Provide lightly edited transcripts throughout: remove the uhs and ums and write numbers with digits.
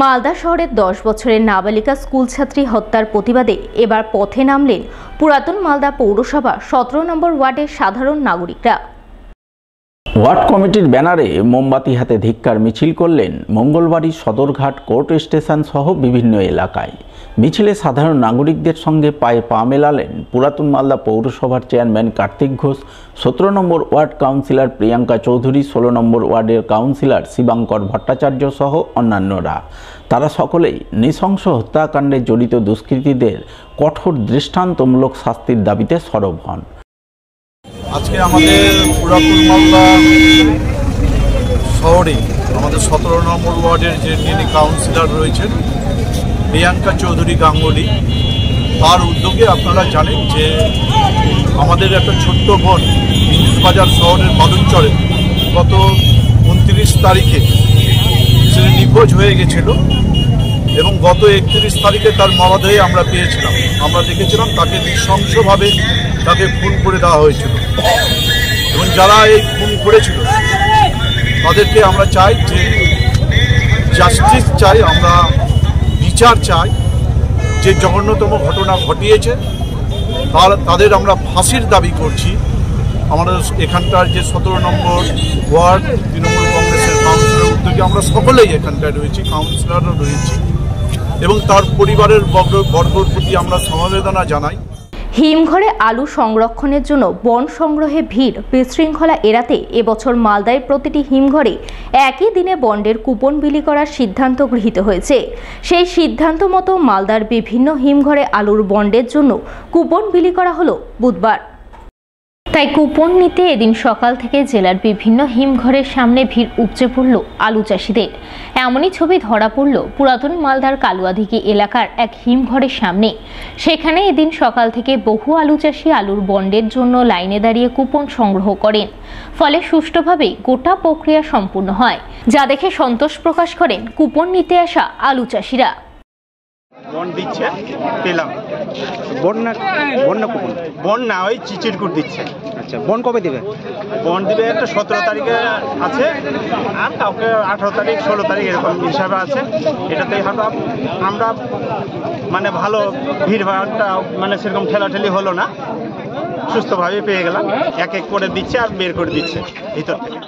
মালদা শহরের 10 বছরের নাবালিকা স্কুল ছাত্রী হত্যার প্রতিবাদে এবার পথে নামলেন পুরাতন মালদা পৌরসভা 17 নম্বর ওয়ার্ডের সাধারণ নাগরিকরা। ওয়ার্ড কমিটির ব্যানারে মোমবাতি হাতে ধিক্কার মিছিল করলেন মঙ্গলবাড়ি সদরঘাট কোর্ট স্টেশন সহ বিভিন্ন এলাকায়। মিছিলে সাধারণ নাগরিকদের সঙ্গে পায়ে পা মেলালেন পুরাতন মালদা পৌরসভার চেয়ারম্যান কার্তিক ঘোষ, 17 নম্বর ওয়ার্ড কাউন্সিলর প্রিয়াঙ্কা চৌধুরী, 16 নম্বর ওয়ার্ডের কাউন্সিলর শিবাঙ্কর ভট্টাচার্য সহ অন্যান্যরা। তারা সকলেই নৃশংস হত্যাকাণ্ডে জড়িত দুষ্কৃতীদের কঠোর দৃষ্টান্তমূলক শাস্তির দাবিতে সরব হন। আজকে আমাদের পুরাতন মালদা শহরে আমাদের 17 নম্বর ওয়ার্ডের যে যিনি কাউন্সিলর রয়েছেন প্রিয়াঙ্কা চৌধুরী গাঙ্গুলি, তার উদ্যোগে আপনারা জানেন যে আমাদের একটা ছোট্ট বোন ইংলিশ বাজার শহরের বালুচরে গত 29 তারিখে সে নিখোঁজ হয়ে গেছিল এবং গত 31 তারিখে তার মরদেহ আমরা পেয়েছিলাম। আমরা দেখেছিলাম তাকে নৃশংসভাবে তাকে খুন করে দেওয়া হয়েছিল এবং যারা এই খুন করেছিল তাদেরকে আমরা চাই যে জাস্টিস চাই, আমরা বিচার চাই। যে জঘন্যতম ঘটনা ঘটিয়েছে তাদের আমরা ফাঁসির দাবি করছি। আমাদের এখানকার যে 17 নম্বর ওয়ার্ড তৃণমূল কংগ্রেসের কাউন্সিলর উদ্যোগে আমরা সকলেই এখানটায় রয়েছি, কাউন্সিলরও রয়েছি এবং তার পরিবারের বর্গর প্রতি আমরা সমবেদনা জানাই। হিমঘরে আলু সংরক্ষণের জন্য বন সংগ্রহে ভিড় বিশৃঙ্খলা এড়াতে এবছর মালদায় প্রতিটি হিমঘরে একই দিনে বন্ডের কুপন বিলি করার সিদ্ধান্ত গৃহীত হয়েছে। সেই সিদ্ধান্ত মতো মালদার বিভিন্ন হিমঘরে আলুর বন্ডের জন্য কুপন বিলি করা হলো বুধবার। তাই কুপন নিতে এদিন সকাল থেকে জেলার বিভিন্ন হিমঘরের সামনে ভিড় উপচে পড়ল আলু চাষিদের। এমনই ছবি ধরা পড়ল পুরাতন মালদার কালুয়াদিঘি এলাকার এক হিমঘরের সামনে। সেখানে এদিন সকাল থেকে বহু আলু চাষি আলুর বন্ডের জন্য লাইনে দাঁড়িয়ে কুপন সংগ্রহ করেন। ফলে সুষ্ঠুভাবে গোটা প্রক্রিয়া সম্পূর্ণ হয়, যা দেখে সন্তোষ প্রকাশ করেন কুপন নিতে আসা আলু চাষিরা। বন্ড দিচ্ছে পেলাম। বন্ড কুপন বন্ড না, ওই চিচিরকুট দিচ্ছে। আচ্ছা, বন্ড কবে দেবে? বন্ড দেবে একটা 17 তারিখে আছে, আর কাউকে 18 তারিখ 16 তারিখ এরকম হিসাবে আছে। এটাতেই হয়তো আমরা মানে ভালো ভিড়ভাড়টা মানে সেরকম ঠেলাঠেলি হলো না, সুস্থভাবে পেয়ে গেলাম। এক এক করে দিচ্ছে আর বের করে দিচ্ছে ভিতর থেকে।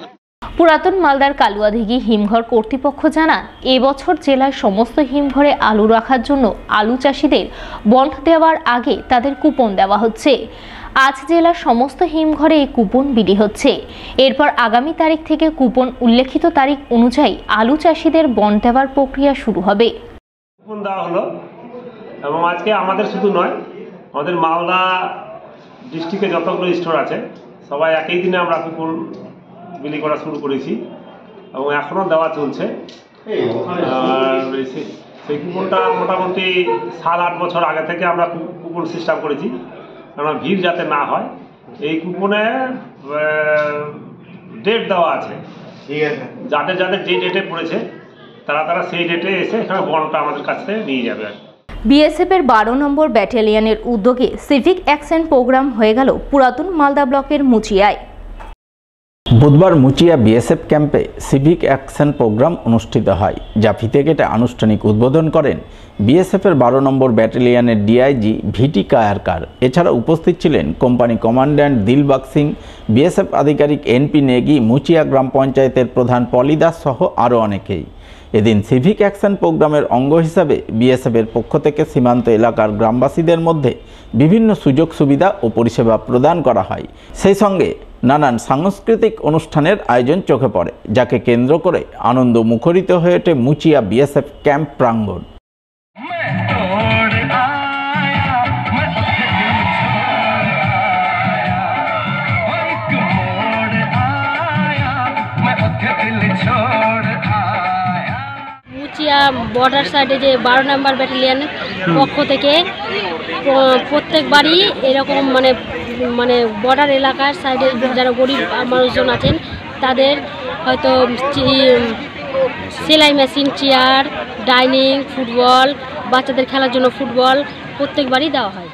পুরাতন মালদার কালুয়াদিঘি হিমঘর কর্তৃপক্ষ জানান, এবছর জেলার সমস্ত হিমঘরে আলু রাখার জন্য আলু চাষিদের বন্ড দেওয়ার আগে তাদের কুপন দেওয়া হচ্ছে। আজ জেলার সমস্ত হিমঘরে এই কুপন বিলি হচ্ছে। এরপর আগামী তারিখ থেকে কুপন উল্লেখিত তারিখ অনুযায়ী আলু চাষিদের বন্ড দেওয়ার প্রক্রিয়া শুরু হবে। কুপন দেওয়া হলো এবং আজকে আমাদের শুধু নয়, আমাদের মালদা ডিস্ট্রিক্টে যতগুলো স্টোর আছে সবাই একই দিনে আমরা কুপন বিলি করা শুরু করেছি এবং এখনও দেওয়া চলছে। আর সেই কুপনটা মোটামুটি 7-8 বছর আগে থেকে আমরা কুপন সিস্টেম করেছি, কারণ ভিড় যাতে না হয়। এই কুপনে ডেট দেওয়া আছে, যাদের যাদের যে ডেটে পড়েছে তারা সেই ডেটে এসে এখানে বন্ডটা আমাদের কাছ থেকে নিয়ে যাবে। বিএসএফের 12 নম্বর ব্যাটালিয়নের উদ্যোগে সিভিক অ্যাকশন প্রোগ্রাম হয়ে গেল পুরাতন মালদা ব্লকের মুচিয়ায়। বুধবার মুচিয়া বিএসএফ ক্যাম্পে সিভিক অ্যাকশন প্রোগ্রাম অনুষ্ঠিত হয়, যা ফিতে কেটে আনুষ্ঠানিক উদ্বোধন করেন বিএসএফের 12 নম্বর ব্যাটালিয়নের ডিআইজি ভিটি কায়ারকার। এছাড়া উপস্থিত ছিলেন company commandant Dilbag Singh, BSF আধিকারিক এনপি নেগি, মুচিয়া গ্রাম পঞ্চায়েতের প্রধান পলি দাস সহ আরও অনেকেই। এদিন সিভিক অ্যাকশন প্রোগ্রামের অঙ্গ হিসাবে বিএসএফের পক্ষ থেকে সীমান্ত এলাকার গ্রামবাসীদের মধ্যে বিভিন্ন সুযোগ সুবিধা ও পরিষেবা প্রদান করা হয়। সেই সঙ্গে নানান সাংস্কৃতিক অনুষ্ঠানের আয়োজন চোখে পড়ে, যাকে কেন্দ্র করে আনন্দ মুখরিত হয়ে ওঠে মুচিয়া বিএসএফ ক্যাম্প প্রাঙ্গণ। মুচিয়া বর্ডার সাইডে যে 12 নম্বর ব্যাটালিয়নের পক্ষ থেকে প্রত্যেকবারই এরকম মানে বর্ডার এলাকার সাইডে যারা গরিব মানুষজন আছেন তাদের হয়তো সেলাই মেশিন, চেয়ার, ডাইনিং, ফুটবল, বাচ্চাদের খেলার জন্য ফুটবল প্রত্যেকবারই দেওয়া হয়।